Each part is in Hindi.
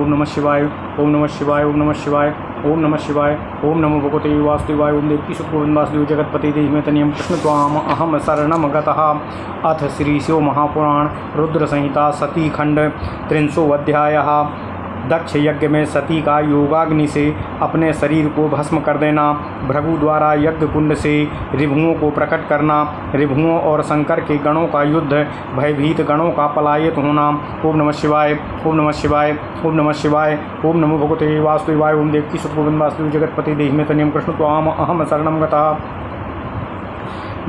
ओम नमः शिवाय, ओम नमः शिवाय, ओम नमः शिवाय, ओम नमः शिवाय, ओम नमो भगवते वासुदेवाय, ओम देवकी सुतगोविंद वासुदेव जगतपति देहि तनियम कृष्ण त्वाम अहम शरणम गतः। अथ श्री शिव महापुराण रुद्र संहिता सती खंड 300 अध्यायः। दक्ष यज्ञ में सती का योगाग्नि से अपने शरीर को भस्म कर देना, भृगु द्वारा यज्ञ कुंड से ऋभुओं को प्रकट करना, ऋभुओं और शंकर के गणों का युद्ध, भयभीत गणों का पलायित होना। ओम नमः शिवाय, ओम नमः शिवाय, ओम नमः शिवाय, ओम नमो भगवते वासुदेवाय, ओम देवकी सुतगोविंद वासुदेव जगतपति देहि तनियम कृष्ण त्वाम अहम शरणं गतः।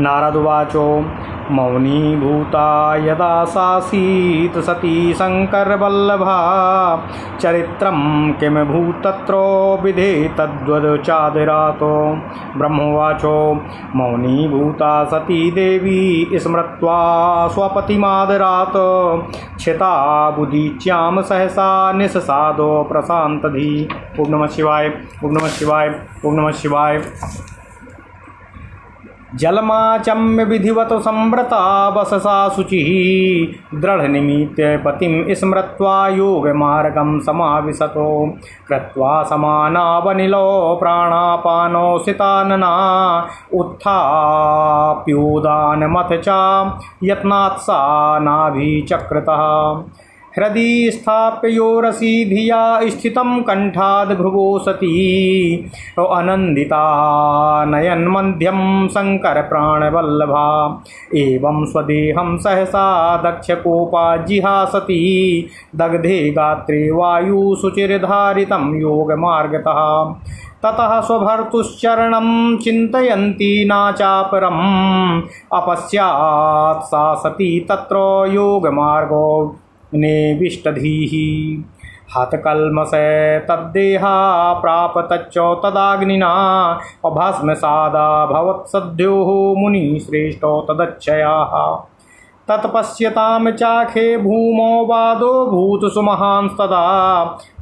नारद उवाचो मौनी भूता यदा सासीत सती शंकरवल्लभा चरित्रं किम भूतत्रो विधे तद्वदचादिरातो। ब्रह्मोवाचो मौनी भूता सती देवी स्मृत्वा स्वपतिमादरात् क्षिता बुदीच्यां सहसा निस्सादो प्रशान्तधी। ओम नमः शिवाय, ओम नमः शिवाय, ओम नमः शिवाय। जलमाचम्य विधिवत संव्रता वससा शुचिः दृढ़ निमित्य पतिं स्मृत्वा योगमार्गं समाविशतो। कृत्वा समानावनिलो प्राणापानो सितानना उत्थाप्योदानमथ च यत्नात् सा नाभिचक्रतः। हृदि स्थाप्य योरसी धिया स्थितं कंठाद् भृगो सती अनन्दिता नयन मध्यम शंकर प्राणवल्लभा। एवं स्वदेहं सहसा दक्ष कोपाजिहासती दग्धे गात्रे वायु शुचिर्धारितं योगमार्गतः। ततः स्वभर्तुश्चरणं चिन्तयन्ती नाचापरम् अपश्यात् सा सती तत्र योगमार्गो नेविष्टधीः। हतकल्मषे तद्देहा प्रापतच्च तदाग्निना भस्मसादा भवत्सद्योः मुनिश्रेष्ठो तदच्छयाः। तत्पश्यतां चाखे भूमौ वादो भूतसुमहांस्तदा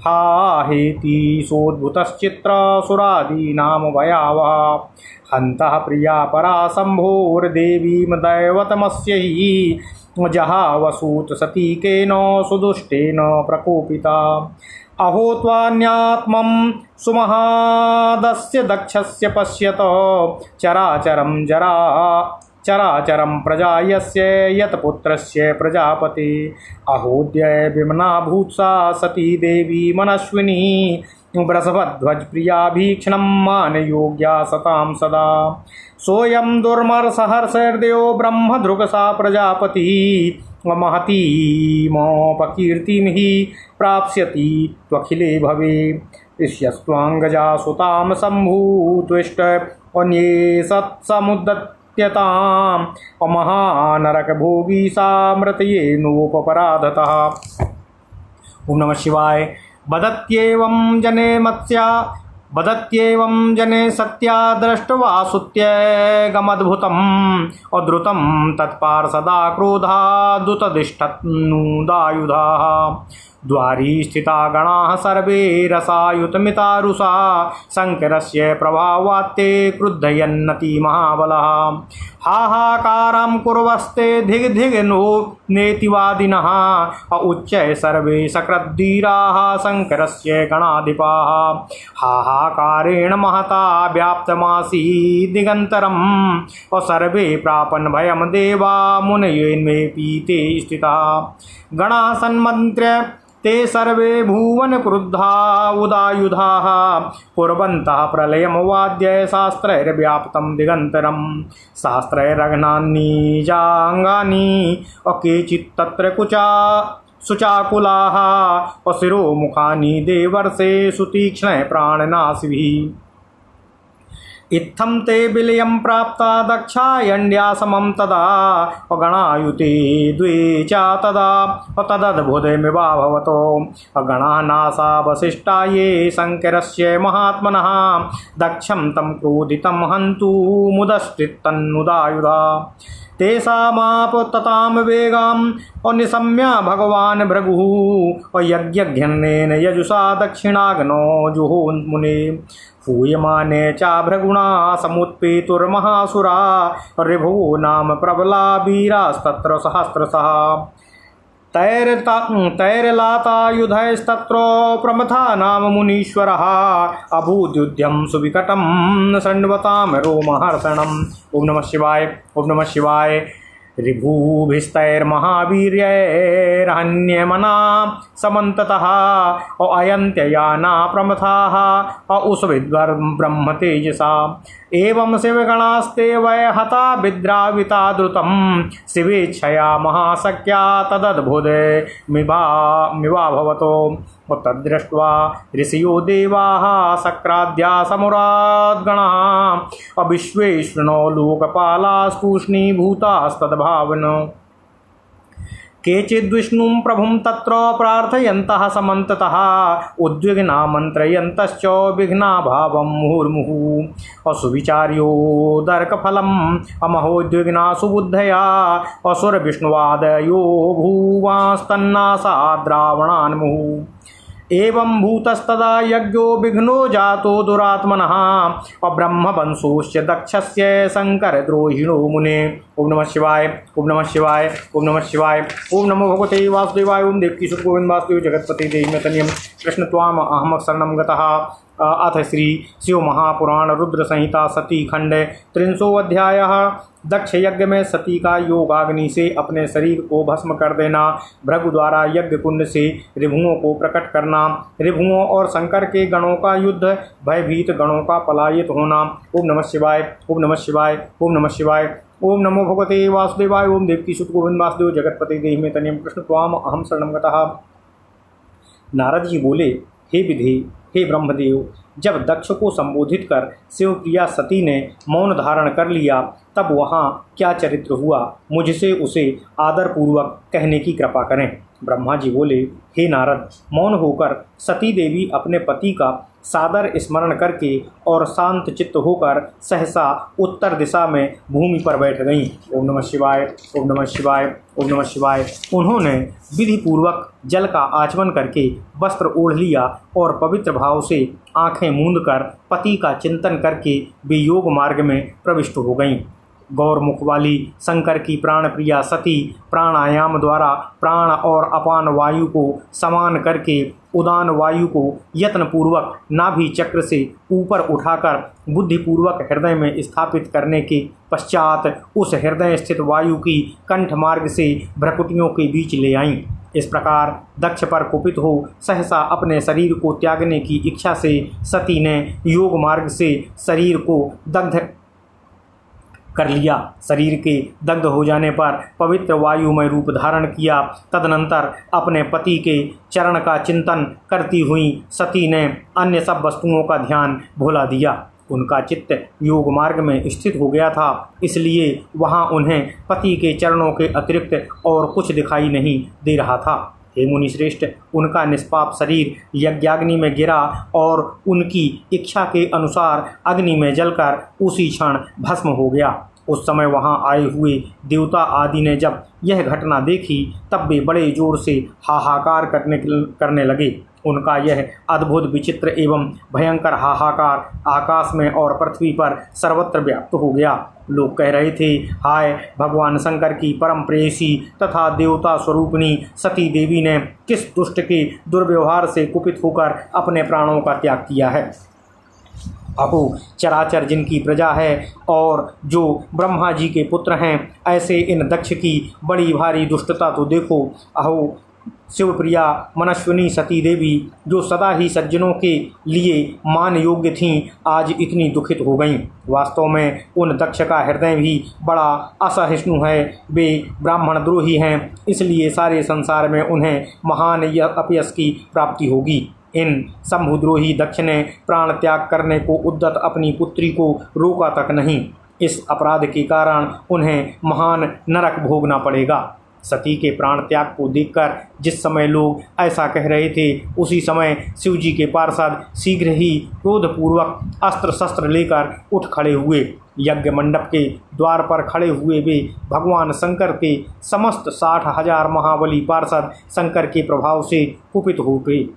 हा हेति सोद्भुतश्चित्रसुरादीनां भयावः। हन्तः प्रिया परा शम्भोर्देवीं दैवतमस्य हि जहावसूत सती केन सुदुष्टेन प्रकोपिता। अहो त्वान्यात्मं सुमहादस्य दक्षस्य पश्यत चराचरं प्रजा यस्य यत्पुत्रस्य प्रजापति। अहोद्य विमना भूत्सा सती देवी मनस्विनी वृषभध्वज प्रिया भीक्षणं मानयोग्या सतां सदा। सोऽयं दुर्मर्षहर्षर्देयो ब्रह्मधृगसा प्रजापति महतीमोपकीर्तिं हि प्राप्स्यति त्वखिले भवे। ऋष्यस्त्वाङ्गजा सुतां सम्भूत्विष्ट अन्ये सत्समुद्यताम् अमहानरक भोगी सा मृतये नोपपराधतः। ओम नमः शिवाय। बदत्येवं जने सत्या दृष्ट्वा सुत्यगमद्भुतम् अद्रुतं तत्पार्षदा क्रोधादुतदिष्ठन्नुदायुधाः। द्वारी स्थिता गणाः सर्वे रसायुतमितारुषा शङ्करस्य प्रभावात्ते क्रुद्धयन्नति महाबलः। हाहाकारं कुर्वस्ते धिग् धिग् नो नेतिवादिनः उच्चैः सर्वे सकृद्धीराः शङ्करस्य गणाधिपाः। हाहाकारेण महता व्याप्तमासीत् दिगन्तरम् सर्वे प्रापन् भयं देवा मुनये पीते स्थिताः। गणाः सन्मन्त्र्य ते सर्वे भुवन क्रुद्धा उदायुधाः कुर्वन्तः प्रलयं वाद्य शास्त्रैर्व्याप्तं दिगन्तरं। शास्त्रैरघ्नानि जाङ्गानि अकेचित् तत्र शुचाकुलाः अशिरोमुखानि देवर्षे सुतीक्ष्णैः प्राणनाशिभिः। इत्थं ते विलयं प्राप्ता दक्षायण्या समं तदा अगणायुते द्वे च तदा तदद्भुतमिवाभवतो। अगणाः नासा वसिष्ठा ये शङ्करस्य महात्मनः दक्षं तं क्रोधितं हन्तु मुदश्चित्तन्नुदायुधा। तेषामापततां वेगाम् अनिशम्य भगवान् भृगुः यज्ञघ्नेन यजुषा दक्षिणाग्नो जुहोन्मुने। हूयमाने च भृगुणा समुत्पेतुर्महासुरा ऋभुवो नाम प्रबला वीरास्तत्र सहस्रशः। तैरलातायुधैस्तत्र प्रमथा नाम मुनीश्वरः अभूद्युध्यं सुविकटं षण्वतां रोमहर्षणम्। ओम नमः शिवाय। ओम नमः शिवाय। ऋभुभिस्तैर्महावीर्यैर्हन्यमना समन्ततः अयन्त्ययाना प्रमथाः उसविद्ब्रह्म तेजसा। एवं शिवगणास्ते वै हता विद्राविता द्रुतं शिवेच्छया महाशक्या तदद्भुतमिवाभवतो। तद्दृष्ट्वा ऋषयो देवाः सक्राद्या समुराद्गणाः अविश्वेष्णो लोकपालास्तूष्णीभूतास्तद्भावनो। केचिद्विष्णुं प्रभुं तत्र प्रार्थयन्तः समन्ततः उद्विग्ना मन्त्रयन्तश्च विघ्नाभावं मुहुर्मुहुः। असुविचार्योदर्कफलम् अमहोद्विग्ना सुबुद्धया असुरविष्णुवादयो भुवांस्तन्नासाद्रावणान् मुहुः। एवं भूतस्तदा यज्ञो विघ्नो जातो दुरात्मनः अब्रह्मवंशोश्च दक्षस्य शंकरद्रोहिणो मुने। ओम नमः शिवाय। ओम नमः शिवाय। ओम नमः शिवाय। ओम नमो भगवते वासुदेवाय। ओम देवकी सुत गोविंद वासुदेव जगतपति देहि में तनियम कृष्ण त्वाम अहम शरणं गतः। अथ श्री शिव महापुराण रुद्र संहिता सती खंड 300 अध्याय। दक्ष यज्ञ में सती का योगाग्नि से अपने शरीर को भस्म कर देना, भृगु द्वारा यज्ञ कुंड से ऋभुओं को प्रकट करना, ऋभुओं और शंकर के गणों का युद्ध, भयभीत गणों का पलायित होना। ओम नमः शिवाय। ओम नमः शिवाय। ओम नमः शिवाय। ओम नमो भगवते वासुदेवाय। ओम देवकी सुत गोविंद वासुदेव जगतपति देहि में तनियम कृष्ण त्वाम अहम शरणं गतः। नारद जी बोले, हे विधि, हे ब्रह्मदेव, जब दक्ष को संबोधित कर शिवप्रिया सती ने मौन धारण कर लिया, तब वहाँ क्या चरित्र हुआ, मुझसे उसे आदरपूर्वक कहने की कृपा करें। ब्रह्मा जी बोले, हे नारद, मौन होकर सती देवी अपने पति का सादर स्मरण करके और शांत चित्त होकर सहसा उत्तर दिशा में भूमि पर बैठ गईं। ओम नमः शिवाय। ओम नमः शिवाय। ओम नमः शिवाय। उन्होंने विधि पूर्वक जल का आचमन करके वस्त्र ओढ़ लिया और पवित्र भाव से आंखें मूंद कर पति का चिंतन करके वे योग मार्ग में प्रविष्ट हो गईं। गौर मुख वाली शंकर की प्राण प्रिया सती प्राणायाम द्वारा प्राण और अपान वायु को समान करके उदान वायु को यत्न पूर्वक नाभि चक्र से ऊपर उठाकर बुद्धिपूर्वक हृदय में स्थापित करने के पश्चात उस हृदय स्थित वायु की कंठ मार्ग से भ्रकुटियों के बीच ले आईं। इस प्रकार दक्ष पर कुपित हो सहसा अपने शरीर को त्यागने की इच्छा से सती ने योग मार्ग से शरीर को दग्ध कर लिया। शरीर के दग्ध हो जाने पर पवित्र वायुमय रूप धारण किया। तदनंतर अपने पति के चरण का चिंतन करती हुई सती ने अन्य सब वस्तुओं का ध्यान भुला दिया। उनका चित्त योग मार्ग में स्थित हो गया था, इसलिए वहाँ उन्हें पति के चरणों के अतिरिक्त और कुछ दिखाई नहीं दे रहा था। हे मुनि श्रेष्ठ, उनका निष्पाप शरीर यज्ञाग्नि में गिरा और उनकी इच्छा के अनुसार अग्नि में जलकर उसी क्षण भस्म हो गया। उस समय वहां आए हुए देवता आदि ने जब यह घटना देखी, तब वे बड़े जोर से हाहाकार करने लगे। उनका यह अद्भुत विचित्र एवं भयंकर हाहाकार आकाश में और पृथ्वी पर सर्वत्र व्याप्त हो गया। लोग कह रहे थे, हाय, भगवान शंकर की परम प्रेयसी तथा देवता स्वरूपिणी सती देवी ने किस दुष्ट के दुर्व्यवहार से कुपित होकर अपने प्राणों का त्याग किया है। अहो, चराचर जिनकी प्रजा है और जो ब्रह्मा जी के पुत्र हैं, ऐसे इन दक्ष की बड़ी भारी दुष्टता तो देखो। अहो, शिवप्रिया मनस्विनी सती देवी जो सदा ही सज्जनों के लिए मान योग्य थीं, आज इतनी दुखित हो गईं। वास्तव में उन दक्ष का हृदय भी बड़ा असहिष्णु है। वे ब्राह्मण द्रोही हैं, इसलिए सारे संसार में उन्हें महान अपयश की प्राप्ति होगी। इन शंभुद्रोही दक्ष ने प्राण त्याग करने को उद्यत अपनी पुत्री को रोका तक नहीं। इस अपराध के कारण उन्हें महान नरक भोगना पड़ेगा। सती के प्राण त्याग को देखकर जिस समय लोग ऐसा कह रहे थे, उसी समय शिवजी के पार्षद शीघ्र ही क्रोधपूर्वक अस्त्र शस्त्र लेकर उठ खड़े हुए। यज्ञ मंडप के द्वार पर खड़े हुए वे भगवान शंकर के समस्त 60,000 महाबली पार्षद शंकर के प्रभाव से कुपित हो गए।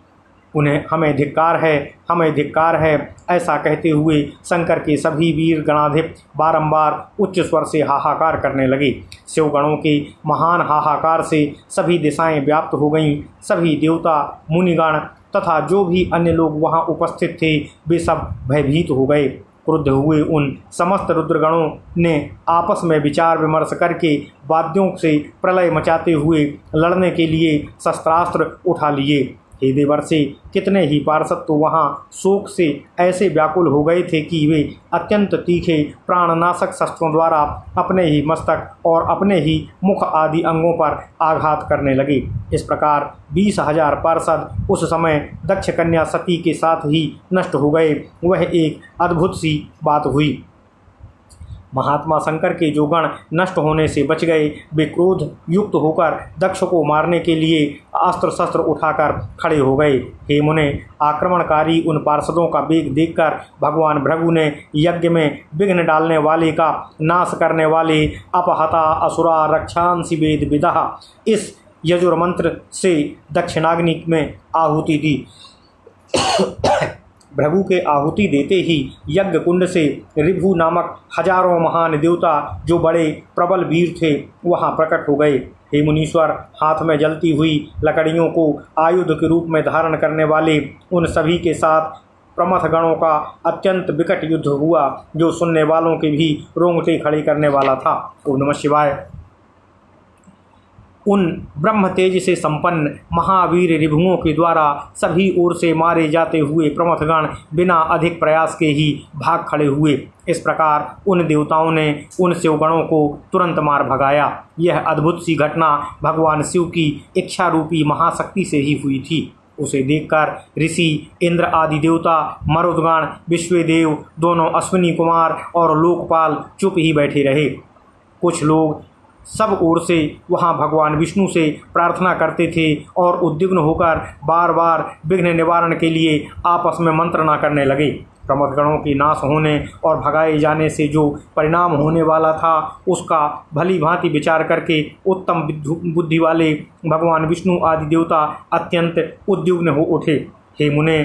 उन्हें हमें धिक्कार है, हमें धिक्कार है। ऐसा कहते हुए शंकर के सभी वीर गणाधिप बारंबार उच्च स्वर से हाहाकार करने लगे। शिवगणों के महान हाहाकार से सभी दिशाएं व्याप्त हो गईं। सभी देवता, मुनिगण तथा जो भी अन्य लोग वहां उपस्थित थे वे सब भयभीत हो गए। क्रुद्ध हुए उन समस्त रुद्रगणों ने आपस में विचार विमर्श करके वाद्यों से प्रलय मचाते हुए लड़ने के लिए शस्त्रास्त्र उठा लिए। हे देवर्षि, कितने ही पार्षद तो वहाँ शोक से ऐसे व्याकुल हो गए थे कि वे अत्यंत तीखे प्राणनाशक शस्त्रों द्वारा अपने ही मस्तक और अपने ही मुख आदि अंगों पर आघात करने लगे। इस प्रकार 20,000 पार्षद उस समय दक्ष कन्या सती के साथ ही नष्ट हो गए। वह एक अद्भुत सी बात हुई। महात्मा शंकर के जो गण नष्ट होने से बच गए वे क्रोध युक्त होकर दक्ष को मारने के लिए अस्त्र शस्त्र उठाकर खड़े हो गए। हे मुने, आक्रमणकारी उन पार्षदों का वेग देखकर भगवान भृगु ने यज्ञ में विघ्न डालने वाले का नाश करने वाले अपहता असुरा रक्षांसि वेद विदः इस यजुर्मंत्र से दक्षिणाग्नि में आहुति दी। भृगु के आहुति देते ही यज्ञ कुंड से ऋभु नामक हजारों महान देवता जो बड़े प्रबल वीर थे वहां प्रकट हो गए। हे मुनीश्वर, हाथ में जलती हुई लकड़ियों को आयुध के रूप में धारण करने वाले उन सभी के साथ प्रमथ गणों का अत्यंत विकट युद्ध हुआ जो सुनने वालों के भी रोंगटे खड़े करने वाला था। ओम नमः शिवाय। उन ब्रह्म तेज से संपन्न महावीर ऋभुओं के द्वारा सभी ओर से मारे जाते हुए प्रमथगण बिना अधिक प्रयास के ही भाग खड़े हुए। इस प्रकार उन देवताओं ने उन शिवगणों को तुरंत मार भगाया। यह अद्भुत सी घटना भगवान शिव की इच्छा रूपी महाशक्ति से ही हुई थी। उसे देखकर ऋषि, इंद्र आदि देवता, मरुदगण, विश्वदेव, दोनों अश्विनी कुमार और लोकपाल चुप ही बैठे रहे। कुछ लोग सब ओर से वहां भगवान विष्णु से प्रार्थना करते थे और उद्विग्न होकर बार बार विघ्न निवारण के लिए आपस में मंत्रणा करने लगे। प्रमथगणों के नाश होने और भगाए जाने से जो परिणाम होने वाला था उसका भली भांति विचार करके उत्तम बुद्धि वाले भगवान विष्णु आदि देवता अत्यंत उद्विग्न हो उठे। हे मुने,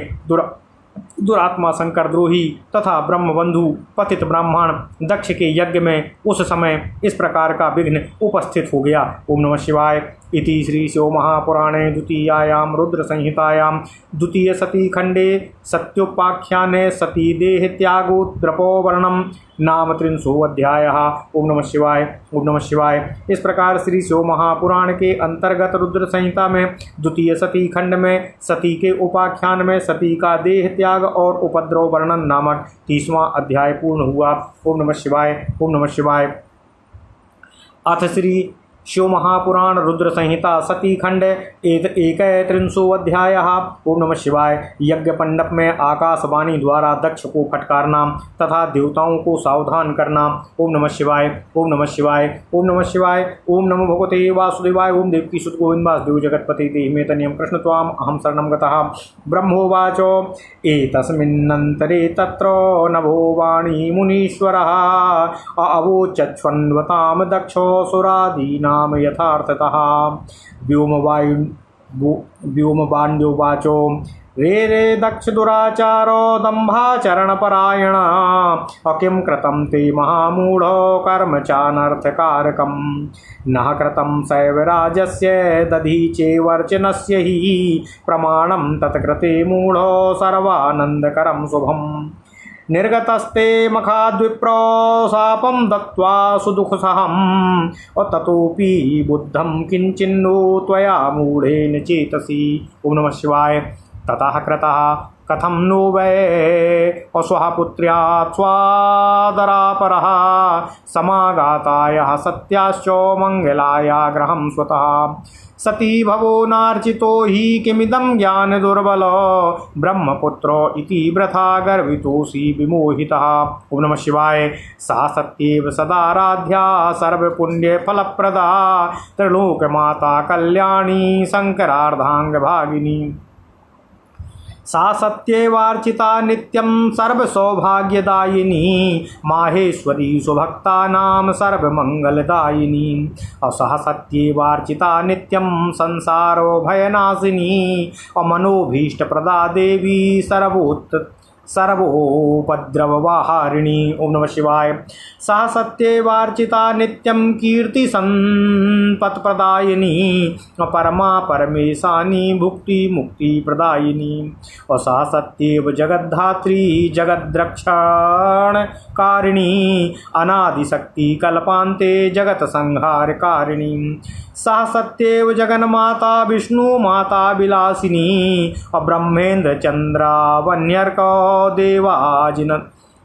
दुरात्मा शंकर द्रोही तथा ब्रह्मबंधु पतित ब्राह्मण दक्ष के यज्ञ में उस समय इस प्रकार का विघ्न उपस्थित हो गया। ओम नमः शिवाय। इति श्री शिव महापुराणे द्वितीयायां रुद्र संहितायां द्वितीय सती खंडे सत्योपाख्याने सती देह त्यागो द्रपोवर्णम नाम 300 अध्यायः। ओम नमः शिवाय। ओम नमः शिवाय। इस प्रकार श्री शिव महापुराण के अंतर्गत रुद्र संहिता में द्वितीय सती खंड में सती के उपाख्यान में सती का देह त्याग और उपद्रव वर्णन नामक 30वां अध्याय पूर्ण हुआ। ओम नमः शिवाय। ओम नमः शिवाय। अथ श्री शिव महापुराण रुद्र संहिता सती खंड 31 अध्यायः। ओम नमः शिवाय। यज्ञ मंडप में आकाशवाणी द्वारा दक्ष को फटकारना तथा देवताओं को सावधान करना। ओम नमः शिवाय। ओम नमः शिवाय। ओम नमः शिवाय। ओम नमो भगवते वासुदेवाय। ओम देवकी सुत गोविंद वासुदेव जगत्पते देहि तनियम कृष्ण त्वाम अहम शरणं गतः। ब्रह्मोवाचो एतस्मिन्नन्तरे तत्र नभो वाणी मुनीश्वरः अवोचच्छन्वतां दक्षो सुरादीना यथार्थतः। व्योमवाण्योवाचो रे दक्ष दुराचारो दम्भाचरणपरायण अकिं कृतं ते महामूढो कर्म चानर्थकारकं नः कृतं शैवराजस्य दधीचेवर्चनस्य हि प्रमाणं तत्कृते मूढो सर्वानन्दकरं शुभम् निर्गतस्ते मखाद्विप्रो शापं दत्त्वा सुदुःखसहम् ततोऽपि बुद्धं किञ्चिन्नो त्वया मूढेन चेतसि। ओम नमः शिवाय। ततः कृतः कथं नो वै अश्वः पुत्र्या स्वादरापरः समागातायाः सत्याश्च मङ्गलाया गृहं स्वतः सती भवो नार्चितो हि किमिदं ज्ञान दुर्बलो ब्रह्मपुत्रो इति वृथा गर्वितोऽसि विमोहितः। ओम नमः शिवाय। सा सत्येव सदाराध्या सर्वपुण्यफलप्रदा त्रिलोकमाता कल्याणी शंकरार्धांग भागिनी सा सत्येवार्चिता नित्यं सर्वसौभाग्यदायिनी माहेश्वरी स्वभक्तानां सर्वमङ्गलदायिनी सा सत्येवार्चिता नित्यं संसारो भयनाशिनी मनोभीष्टप्रदा देवी सर्वोपद्रववाहारिणी। ओम नमः शिवाय। सा सत्येवार्चिता नित्यं कीर्तिसम्पत्प्रदायिनी परमा परमेशानी भुक्ति मुक्ति प्रदायिनी और सा सत्येव जगद्धात्री जगद्रक्षणकारिणी अनादिशक्ति कल्पान्ते जगत संहारकारिणी। सा सत्येव जगन्माता विष्णु माता विलासिनी और ब्रह्मेन्द्र चंद्रावन्यर्क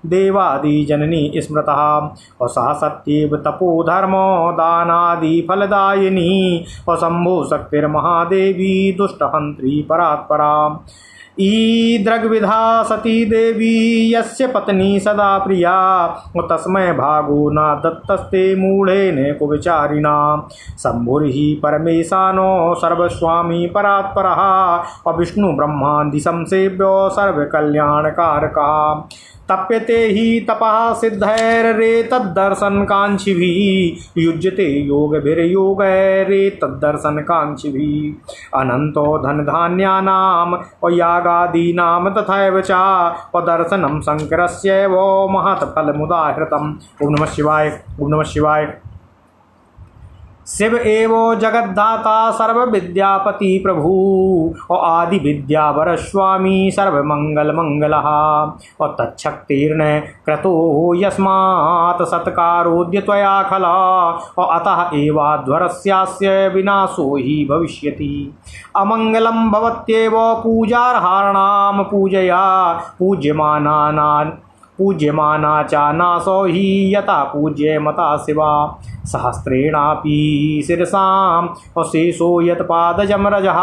देवादि जननी स्मृतः और सा सत्येव तपो धर्मो दानादि फलदायिनी और शंभो शक्तिर्महादेवी दुष्टहंत्री परात्परा। ईदृग्विधा सती देवी यस्य पत्नी सदा प्रिया तस्मै भागो न दत्तस्ते मूढेन कुविचारिणा। शंभुर्हि परमेशानो सर्वस्वामी परात्परः विष्णु ब्रह्मादि संसेव्यो सर्वकल्याणकारकः। तप्यते हि तपः सिद्धैरे तद्दर्शन कांक्षिभिः युज्यते योगभिर्योगैरे तद्दर्शन कांक्षिभिः। अनंतो धन धान्यानाम और यागादीनाम तथैव च और दर्शनम शंकरस्य वो महत् फलमुदाहृतम्। ओम नमः शिवाय। ओम नमः शिवाय। शिव एवो जगद्धाता सर्वविद्यापति प्रभु और आदि विद्यावर स्वामी सर्वमंगल मंगलः और तच्छक्तिर्न क्रतो यस्मात् सत्कारोद्य त्वया खला और अतः एवाध्वरस्यास्य विनाशो हि भविष्यति। अमंगलम भवत्येव पूजार्हाणां पूजया पूज्यमाना चा नासो हि यथा पूज्यमता शिवा। सहस्रेणापि शिरसां और शेषो यत्पादजं रजः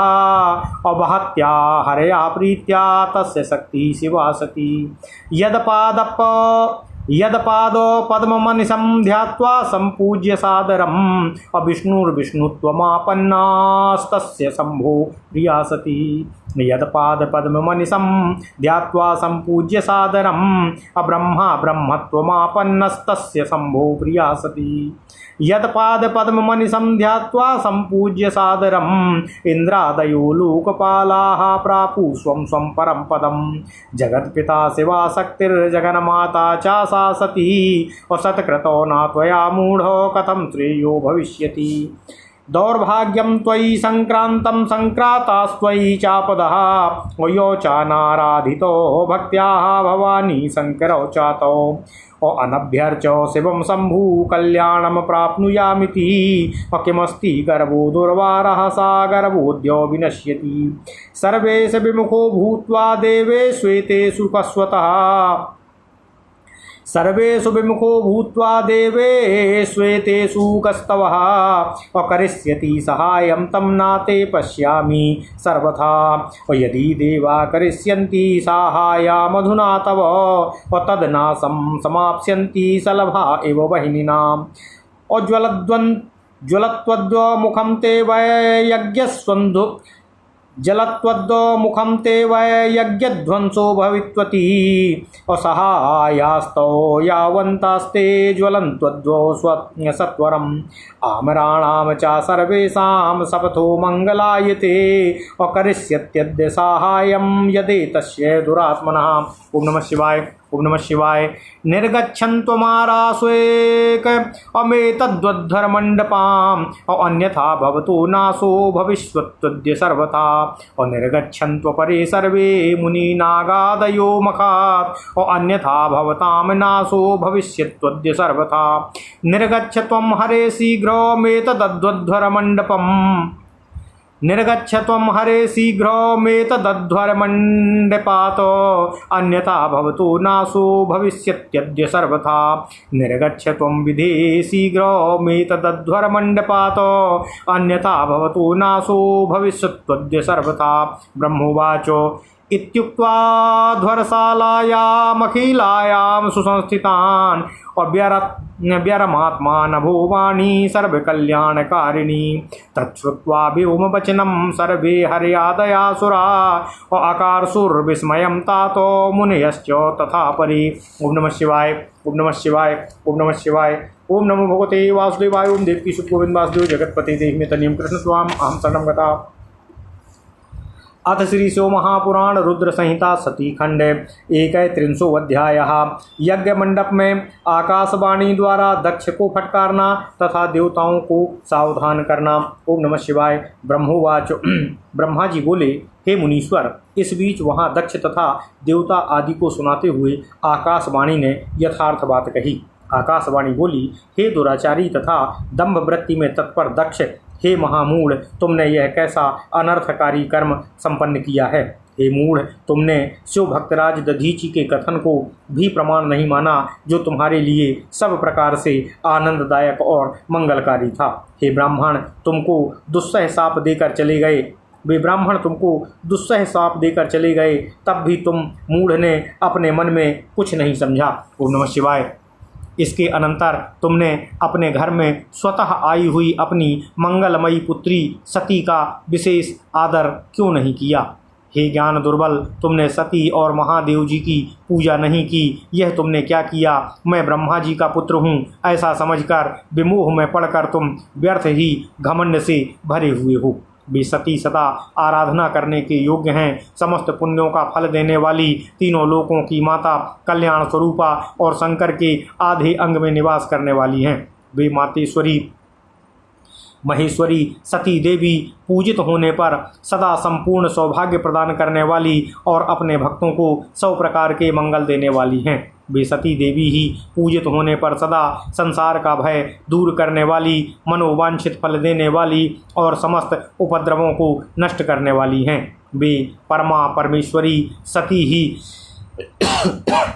और वहत्या हरया प्रीत्या तस्य शक्ति शिवा सती। यदपादो पद्ममनिशं ध्यात्वा सम्पूज्य सादरम् और विष्णुर्विष्णुत्वमापन्नास्तस्य शम्भो प्रिया सती। यदपाद पद्ममनिशं ध्यात्वा सम्पूज्य सादरम् अब्रह्मा ब्रह्मत्वमापन्नस्तस्य शम्भो प्रिया सती। यदपाद पद्ममनिशं ध्यात्वा सम्पूज्य सादरम् इंद्रादयो लोकपालाः प्रापु स्वं स्वं परं पदम्। जगत्पिता शिवा शक्तिर्जगन्माता च सा सती और सत्कृतो न त्वया मूढो कथं श्रेयो भविष्यति। दौर्भाग्यं त्वयि संक्रांतं संक्रातास्त्वयि चापदः वयो चानाराधितो भक्त्याः भवानी शंकरौ चातो और अनभ्यर्चो शिवं शंभु कल्याणं प्राप्नुयामिति किमस्ति गर्भो दुर्वारः सा गर्भोद्यो विनश्यति। सर्वेश विमुखो भूत्वा देवे श्वेतेषु कस्वतः सर्वेषु विमुखो भूत्वा देवे श्वेतेषु कस्तवः और करिष्यति सहायं तं नाते पश्यामि सर्वथा। और यदि देवा करिष्यन्ति साहाय्यमधुना तव और तदनाशं समाप्स्यन्ति सलभा एव वह्निनाम्। और ज्वलत्वद्मुखं ते वै यज्ञस्वन्धु जलत्वद्मुखं ते वै यज्ञध्वंसो भवित्वति और सहायास्तौ यावन्तास्ते ज्वलन्त्वद्वो सत्वरम्। आमराणां च सर्वेषां शपथो मङ्गलायते और करिष्यत्यद्य साहाय्यं यदेतस्य दुरात्मनः। ओम नमः शिवाय। ओम नमः शिवाय। निर्गच्छन्त्वमारास्वेक अमेतद्वद्धरमण्डपाम् और अन्यथा भवतो नाशो भविष्यत्वद्य सर्वथा। और निर्गच्छन्त्वपरे सर्वे मुनिनागादयो मखात् और अन्यथा भवतां नाशो भविष्यत्वद्य सर्वथा। निर्गच्छ त्वं हरे शीघ्रमेतद्वद्धरमण्डपम् निर्गच्छ त्वं हरे शीघ्रमेतद्वद्धरमण्डपात् अन्यथा भवतो नाशो भविष्यत्यद्य सर्वथा। निर्गच्छ त्वं विधे शीघ्रमेतद्वद्धरमण्डपात् अन्यथा भवतो नाशो भविष्यत्वद्य सर्वथा। ब्रह्मोवाच इत्युक्त्वा ध्वरशालायामखिलायां सुसंस्थितान् व्यरमात्मानभोवाणी सर्वकल्याणकारिणी। तच्छ्रुत्वा व्योमवचनं सर्वे हर्यादयासुरा अकारसुर्विस्मयं तातो मुनयश्च तथा परि। ओम नमः शिवाय, ओम नमः शिवाय, ओम नमः शिवाय। ओम नमो भगवते वासुदेवाय। ओम देवकी सुत गोविंद वासुदेव जगतपते देहि मे तनियम कृष्ण स्वाम अहम शरणं गता। अथ श्री शिव महापुराण रुद्र संहिता सती खंड 31वां अध्याय। यज्ञ मंडप में आकाशवाणी द्वारा दक्ष को फटकारना तथा देवताओं को सावधान करना। ओम नमः शिवाय। ब्रह्मोवाच। ब्रह्मा जी बोले, हे मुनीश्वर, इस बीच वहाँ दक्ष तथा देवता आदि को सुनाते हुए आकाशवाणी ने यथार्थ बात कही। आकाशवाणी बोली, हे दुराचारी तथा दंभ वृत्ति में तत्पर दक्ष, हे महामूढ़, तुमने यह कैसा अनर्थकारी कर्म संपन्न किया है। हे मूढ़, तुमने शिव भक्तराज दधीचि के कथन को भी प्रमाण नहीं माना, जो तुम्हारे लिए सब प्रकार से आनंददायक और मंगलकारी था। हे ब्राह्मण, तुमको दुस्सह शाप देकर चले गए चले गए, तब भी तुम मूढ़ ने अपने मन में कुछ नहीं समझा। ओम नमः शिवाय। इसके अनंतर तुमने अपने घर में स्वतः आई हुई अपनी मंगलमयी पुत्री सती का विशेष आदर क्यों नहीं किया। हे ज्ञान दुर्बल, तुमने सती और महादेव जी की पूजा नहीं की। यह तुमने क्या किया। मैं ब्रह्मा जी का पुत्र हूँ ऐसा समझकर विमोह में पड़कर तुम व्यर्थ ही घमंड से भरे हुए हो। वे सती सदा आराधना करने के योग्य हैं। समस्त पुण्यों का फल देने वाली, तीनों लोकों की माता, कल्याण स्वरूपा और शंकर के आधे अंग में निवास करने वाली हैं। वे मातेश्वरी महेश्वरी सती देवी पूजित होने पर सदा संपूर्ण सौभाग्य प्रदान करने वाली और अपने भक्तों को 100 प्रकार के मंगल देने वाली हैं। वे सती देवी ही पूजित होने पर सदा संसार का भय दूर करने वाली, मनोवांछित फल देने वाली और समस्त उपद्रवों को नष्ट करने वाली हैं। वे परमा परमेश्वरी सती ही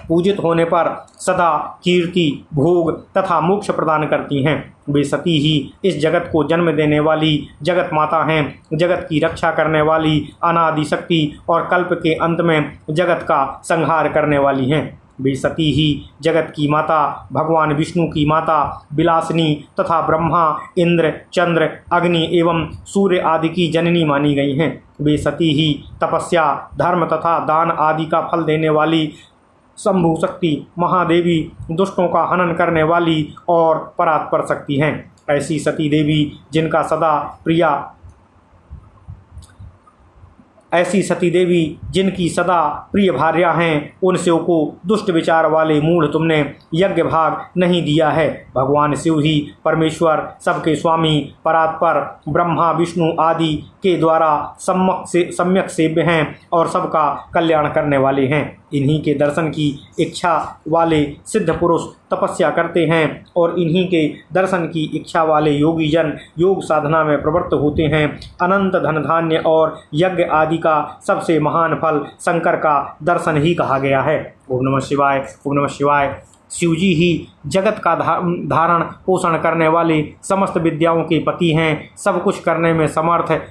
पूजित होने पर सदा कीर्ति, भोग तथा मोक्ष प्रदान करती हैं। वे सती ही इस जगत को जन्म देने वाली जगत माता हैं। जगत की रक्षा करने वाली अनादि शक्ति और कल्प के अंत में जगत का संहार करने वाली हैं। वे सती ही जगत की माता, भगवान विष्णु की माता विलासिनी तथा ब्रह्मा, इंद्र, चंद्र, अग्नि एवं सूर्य आदि की जननी मानी गई हैं। वे सती ही तपस्या, धर्म तथा दान आदि का फल देने वाली शंभु शक्ति, महादेवी, दुष्टों का हनन करने वाली और परात्पर शक्ति हैं। ऐसी सती देवी जिनका सदा प्रिया ऐसी सती देवी जिनकी सदा प्रिय भार्या हैं, उन शिव को दुष्ट विचार वाले मूढ़ तुमने यज्ञ भाग नहीं दिया है। भगवान शिव ही परमेश्वर, सबके स्वामी, परात्पर, ब्रह्मा विष्णु आदि के द्वारा सम्यक सेव्य हैं और सबका कल्याण करने वाले हैं। इन्हीं के दर्शन की इच्छा वाले सिद्ध पुरुष तपस्या करते हैं और इन्हीं के दर्शन की इच्छा वाले योगी जन योग साधना में प्रवृत्त होते हैं। अनंत धन धान्य और यज्ञ आदि का सबसे महान फल शंकर का दर्शन ही कहा गया है। ओम नमः शिवाय, ओम नमः शिवाय। शिवजी ही जगत का धारण पोषण करने वाले समस्त विद्याओं के पति हैं। सब कुछ करने में समर्थ,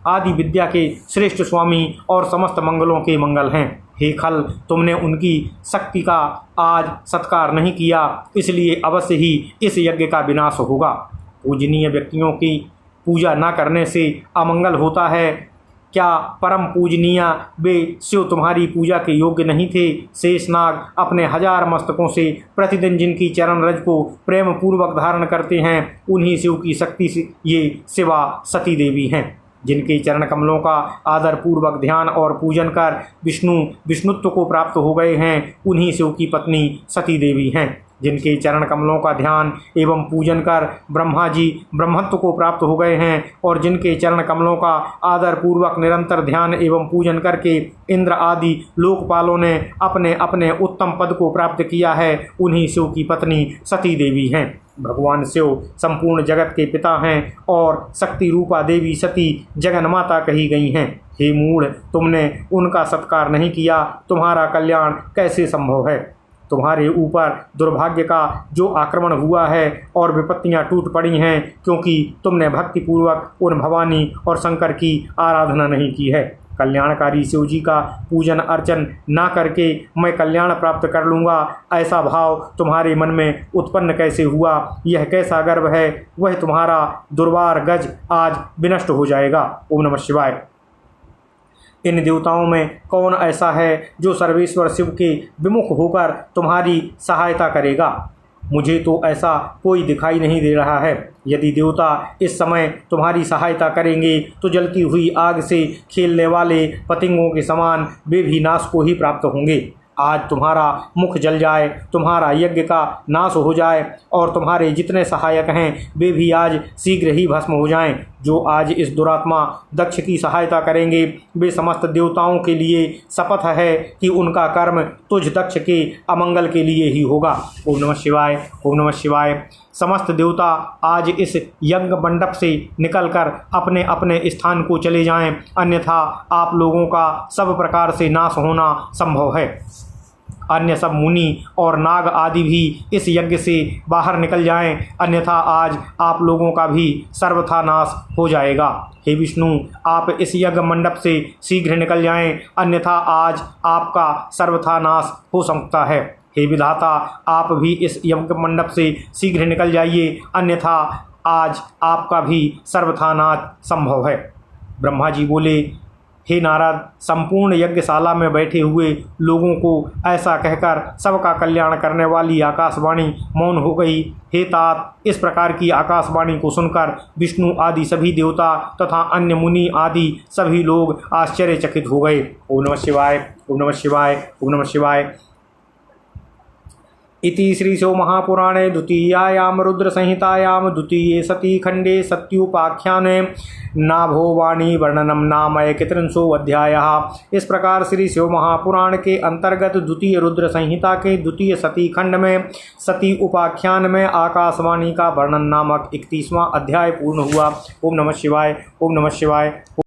आदि विद्या के श्रेष्ठ स्वामी और समस्त मंगलों के मंगल हैं। हे खल, तुमने उनकी शक्ति का आज सत्कार नहीं किया, इसलिए अवश्य ही इस यज्ञ का विनाश होगा। पूजनीय व्यक्तियों की पूजा न करने से अमंगल होता है। क्या परम पूजनीय वे शिव तुम्हारी पूजा के योग्य नहीं थे। शेषनाग अपने 1000 मस्तकों से प्रतिदिन जिनकी चरण रज को प्रेम पूर्वक धारण करते हैं, उन्हीं शिव की शक्ति से ये शिवा सती देवी हैं। जिनके चरण कमलों का आदर पूर्वक ध्यान और पूजन कर विष्णुत्व को प्राप्त हो गए हैं, उन्हीं शिव की पत्नी सती देवी हैं। जिनके चरण कमलों का ध्यान एवं पूजन कर ब्रह्मा जी ब्रह्मत्व को प्राप्त हो गए हैं और जिनके चरण कमलों का आदर पूर्वक निरंतर ध्यान एवं पूजन करके इंद्र आदि लोकपालों ने अपने अपने उत्तम पद को प्राप्त किया है, उन्हीं शिव की पत्नी सती देवी हैं। भगवान शिव संपूर्ण जगत के पिता हैं और शक्ति रूपा देवी सती जगन माता कही गई हैं। हे मूढ़, तुमने उनका सत्कार नहीं किया, तुम्हारा कल्याण कैसे संभव है। तुम्हारे ऊपर दुर्भाग्य का जो आक्रमण हुआ है और विपत्तियां टूट पड़ी हैं, क्योंकि तुमने भक्तिपूर्वक उन भवानी और शंकर की आराधना नहीं की है। कल्याणकारी शिव जी का पूजन अर्चन ना करके मैं कल्याण प्राप्त कर लूँगा, ऐसा भाव तुम्हारे मन में उत्पन्न कैसे हुआ? यह कैसा गर्व है? वह तुम्हारा दुर्वार गज आज विनष्ट हो जाएगा। ओम नमः शिवाय। इन देवताओं में कौन ऐसा है जो सर्वेश्वर शिव के विमुख होकर तुम्हारी सहायता करेगा? मुझे तो ऐसा कोई दिखाई नहीं दे रहा है। यदि देवता इस समय तुम्हारी सहायता करेंगे तो जलती हुई आग से खेलने वाले पतंगों के समान वे भी नाश को ही प्राप्त होंगे। आज तुम्हारा मुख जल जाए, तुम्हारा यज्ञ का नाश हो जाए और तुम्हारे जितने सहायक हैं वे भी आज शीघ्र ही भस्म हो जाएं। जो आज इस दुरात्मा दक्ष की सहायता करेंगे वे समस्त देवताओं के लिए शपथ है कि उनका कर्म तुझ दक्ष के अमंगल के लिए ही होगा। ओम नमः शिवाय। ओम नमः शिवाय। समस्त देवता आज इस यज्ञ मंडप से निकलकर अपने अपने स्थान को चले जाएं, अन्यथा आप लोगों का सब प्रकार से नाश होना संभव है। अन्य सब मुनि और नाग आदि भी इस यज्ञ से बाहर निकल जाएं, अन्यथा आज आप लोगों का भी सर्वथा नाश हो जाएगा। हे विष्णु, आप इस यज्ञ मंडप से शीघ्र निकल जाएं, अन्यथा आज आपका सर्वथा नाश हो सकता है। हे विधाता, आप भी इस यज्ञ मंडप से शीघ्र निकल जाइए, अन्यथा आज आपका भी सर्वथा नाश संभव है। ब्रह्मा जी बोले, हे नारद, संपूर्ण यज्ञशाला में बैठे हुए लोगों को ऐसा कहकर सबका कल्याण करने वाली आकाशवाणी मौन हो गई। हे तात, इस प्रकार की आकाशवाणी को सुनकर विष्णु आदि सभी देवता तथा अन्य मुनि आदि सभी लोग आश्चर्यचकित हो गए। ओम नमः शिवाय। ओम नमः शिवाय। ओम नमः शिवाय। इति श्री शिव महापुराणे द्वितीयायां रुद्र संहितायां द्वितीये सती खंडे सत्युपाख्याने नाभोवाणी वर्णनम नाम 31वां अध्यायः। इस प्रकार श्री शिव महापुराण के अंतर्गत द्वितीय रुद्र संहिता के द्वितीय सती खंड में सती उपाख्यान में आकाशवाणी का वर्णन नामक 31वां अध्याय पूर्ण हुआ। ओम नमः शिवाय। ओम नमः शिवाय।